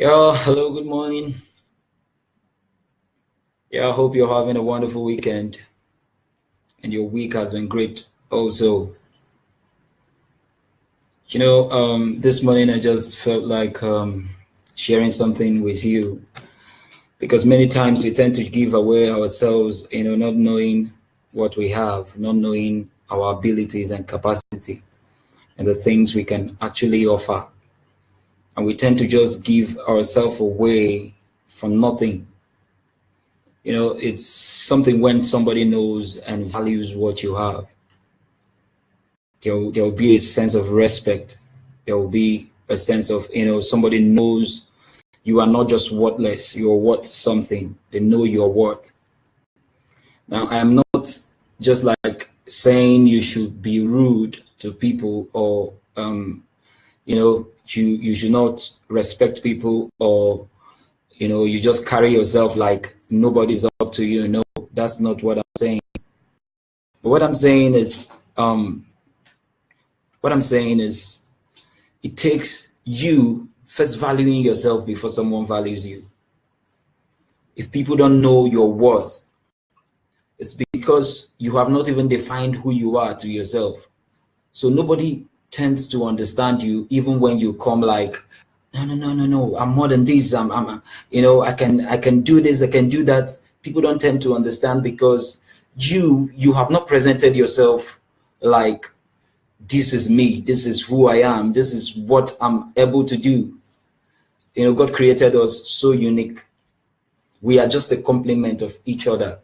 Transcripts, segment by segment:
Yeah, hello, good morning. Yeah, I hope you're having a wonderful weekend and your week has been great also. This morning I just felt like sharing something with you because many times we tend to give away ourselves, not knowing what we have, not knowing our abilities and capacity and the things we can actually offer. And we tend to just give ourselves away for nothing. It's something when somebody knows and values what you have. There will be a sense of respect. There will be a sense of, somebody knows you are not just worthless, you're worth something. They know your worth. Now, I am not just like saying you should be rude to people or, you should not respect people or, you just carry yourself like nobody's up to you. No, that's not what I'm saying. But what I'm saying is it takes you first valuing yourself before someone values you. If people don't know your worth, it's because you have not even defined who you are to yourself. So nobody tends to understand you even when you come like, no, I'm more than this. I can do this, I can do that. People don't tend to understand because you have not presented yourself like, this is me, this is who I am, this is what I'm able to do. God created us so unique. We are just a complement of each other.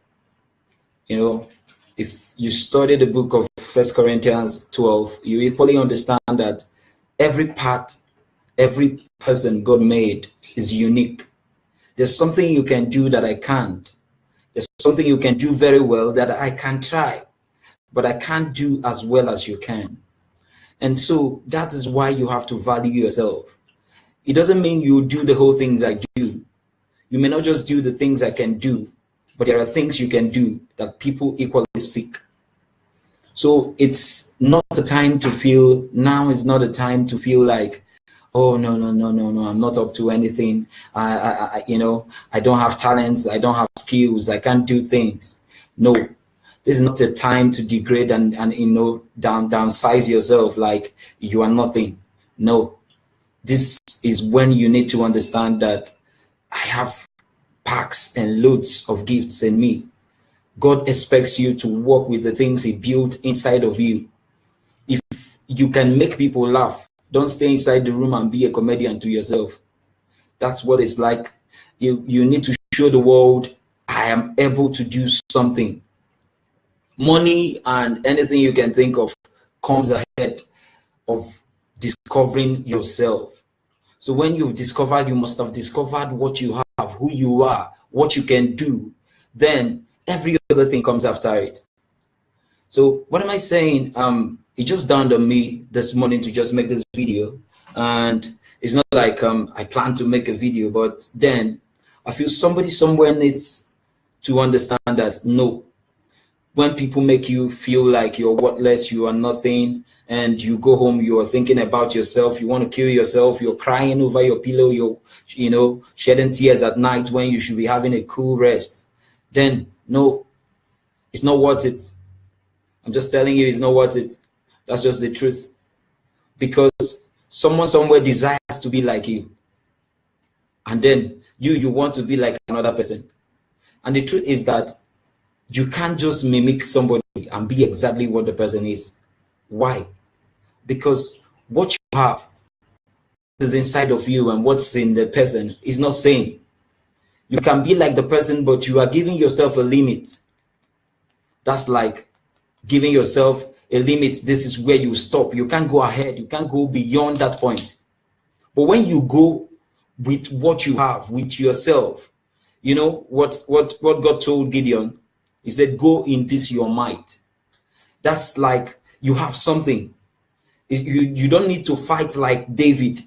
If you study the book of 1 Corinthians 12, you equally understand that every part, every person God made is unique. There's something you can do that I can't. There's something you can do very well that I can try, but I can't do as well as you can. And so that is why you have to value yourself. It doesn't mean you do the whole things I do. You may not just do the things I can do, but there are things you can do that people equally seek. So it's not a time to feel, now is not a time to feel like, oh, no, I'm not up to anything. I don't have talents. I don't have skills. I can't do things. No, this is not a time to degrade and downsize yourself like you are nothing. No, this is when you need to understand that I have packs and loads of gifts in me. God expects you to work with the things he built inside of you. If you can make people laugh, don't stay inside the room and be a comedian to yourself. That's what it's like. You need to show the world, I am able to do something. Money and anything you can think of comes ahead of discovering yourself. So when you've discovered, you must have discovered what you have, who you are, what you can do. Then every other thing comes after it. So what am I saying? It just dawned on me this morning to just make this video. And it's not like I plan to make a video, but then I feel somebody somewhere needs to understand that no, when people make you feel like you're worthless, you are nothing, and you go home, you are thinking about yourself, you want to kill yourself, you're crying over your pillow, you're shedding tears at night when you should be having a cool rest, then no, it's not worth it. I'm just telling you, it's not worth it. That's just the truth. Because someone somewhere desires to be like you. And then you want to be like another person. And the truth is that you can't just mimic somebody and be exactly what the person is. Why? Because what you have is inside of you and what's in the person is not same. You can be like the person, but you are giving yourself a limit. That's like giving yourself a limit. This is where you stop. You can't go ahead. You can't go beyond that point. But when you go with what you have, with yourself, you know what God told Gideon? He said, go in this your might. That's like you have something. You don't need to fight like David.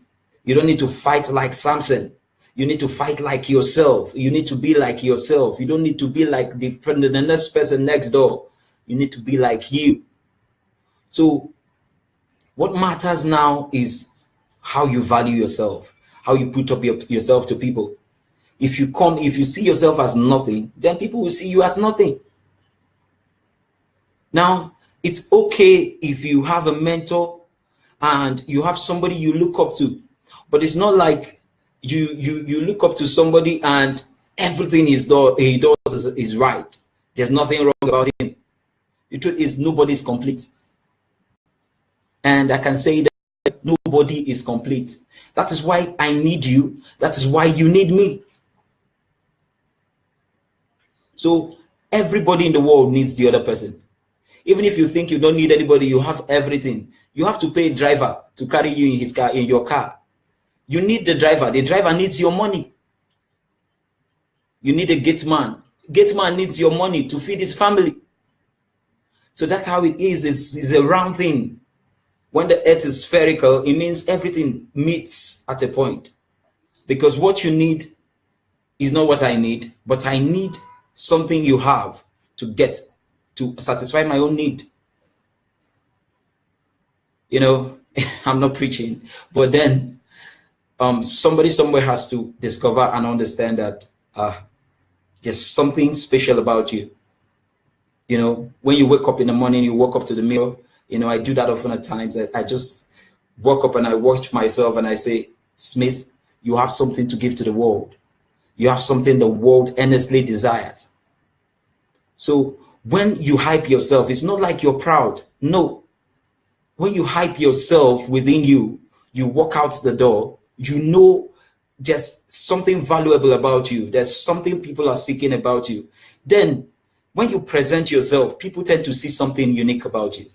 You don't need to fight like Samson. You need to fight like yourself. You need to be like yourself. You don't need to be like the next person next door. You need to be like you. So what matters now is how you value yourself, how you put up yourself to people. If you see yourself as nothing, then people will see you as nothing. Now, it's okay if you have a mentor and you have somebody you look up to, but it's not like you look up to somebody and everything he does is right. There's nothing wrong about him. The truth is, nobody's complete. And I can say that nobody is complete. That is why I need you. That is why you need me. So everybody in the world needs the other person. Even if you think you don't need anybody, you have everything. You have to pay a driver to carry you in his car, in your car. You need the driver. The driver needs your money. You need a gate man. Gate man needs your money to feed his family. So that's how it is. It's a round thing. When the earth is spherical, it means everything meets at a point. Because what you need is not what I need, but I need something you have to get to satisfy my own need. You know, I'm not preaching, but then somebody somewhere has to discover and understand that there's something special about you. You know, when you wake up in the morning, you walk up to the mirror. You know, I do that often at times. I just walk up and I watch myself and I say, Smith, you have something to give to the world. You have something the world earnestly desires. So when you hype yourself, it's not like you're proud. No. When you hype yourself within you, you walk out the door, you know there's something valuable about you. There's something people are seeking about you. Then when you present yourself, people tend to see something unique about you.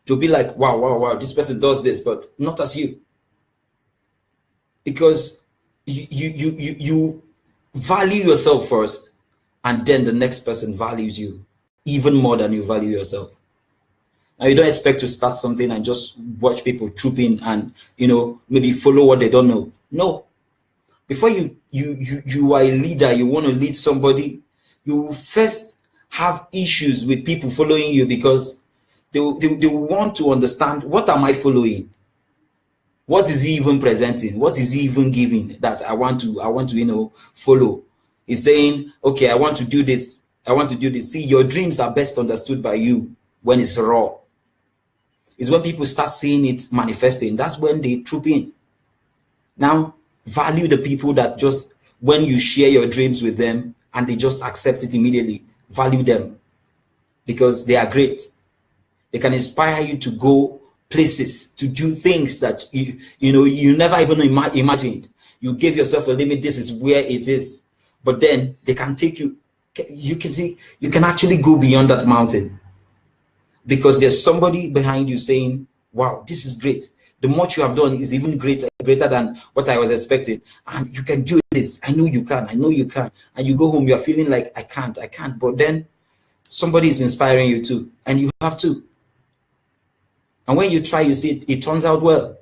To be like, wow, this person does this, but not as you. Because you value yourself first, and then the next person values you even more than you value yourself. Now, you don't expect to start something and just watch people troop in and, you know, maybe follow what they don't know. No. Before you are a leader, you want to lead somebody, you first have issues with people following you because they want to understand, what am I following? What is he even presenting? What is he even giving that I want to, you know, follow? He's saying, okay, I want to do this. I want to do this. See, your dreams are best understood by you when it's raw. It's when people start seeing it manifesting. That's when they troop in. Now, value the people that just, when you share your dreams with them and they just accept it immediately, value them because they are great. They can inspire you to go places, to do things that you never even imagined. You give yourself a limit. This is where it is. But then they can take you. You can see, you can actually go beyond that mountain because there's somebody behind you saying, wow, this is great. The much you have done is even greater than what I was expecting. And you can do this. I know you can. I know you can. And you go home, you're feeling like, I can't. But then somebody is inspiring you too. And you have to. And when you try, you see it turns out well.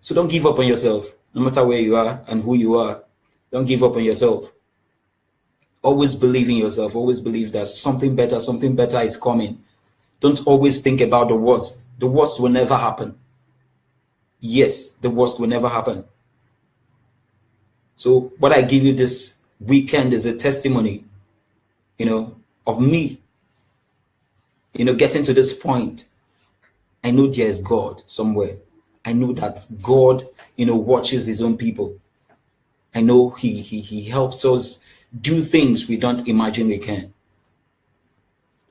So don't give up on yourself, no matter where you are and who you are. Don't give up on yourself. Always believe in yourself. Always believe that something better is coming. Don't always think about the worst. The worst will never happen. Yes, the worst will never happen. So what I give you this weekend is a testimony, of me, getting to this point. I know there is God somewhere. I know that God, watches his own people. I know he helps us do things we don't imagine we can.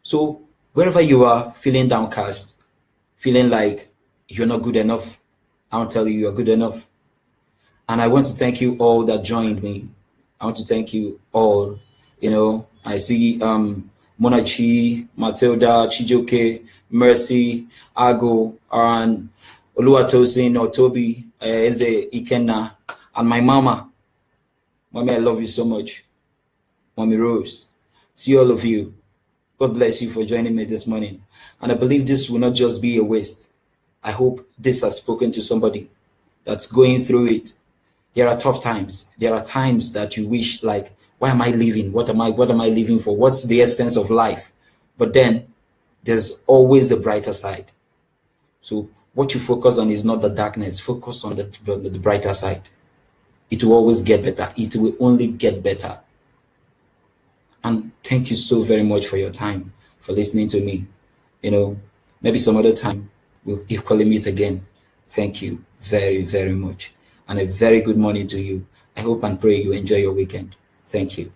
So wherever you are feeling downcast, feeling like you're not good enough, I'll tell you you're good enough. And I want to thank you all that joined me. I want to thank you all. I see Monachi, Matilda, Chijoke, Mercy, Ago, Aran, Oluwatosin, Otobi, Eze, Ikenna, and my mama. Mommy, I love you so much. Mommy Rose. See all of you. God bless you for joining me this morning. And I believe this will not just be a waste. I hope this has spoken to somebody that's going through it. There are tough times. There are times that you wish, like, why am I living? What am I living for? What's the essence of life? But then there's always a brighter side. So What you focus on is not the darkness. Focus on the brighter side. It will always get better. It will only get better. And thank you so very much for your time, for listening to me. Maybe some other time we'll equally meet again. Thank you very, very much. And a very good morning to you. I hope and pray you enjoy your weekend. Thank you.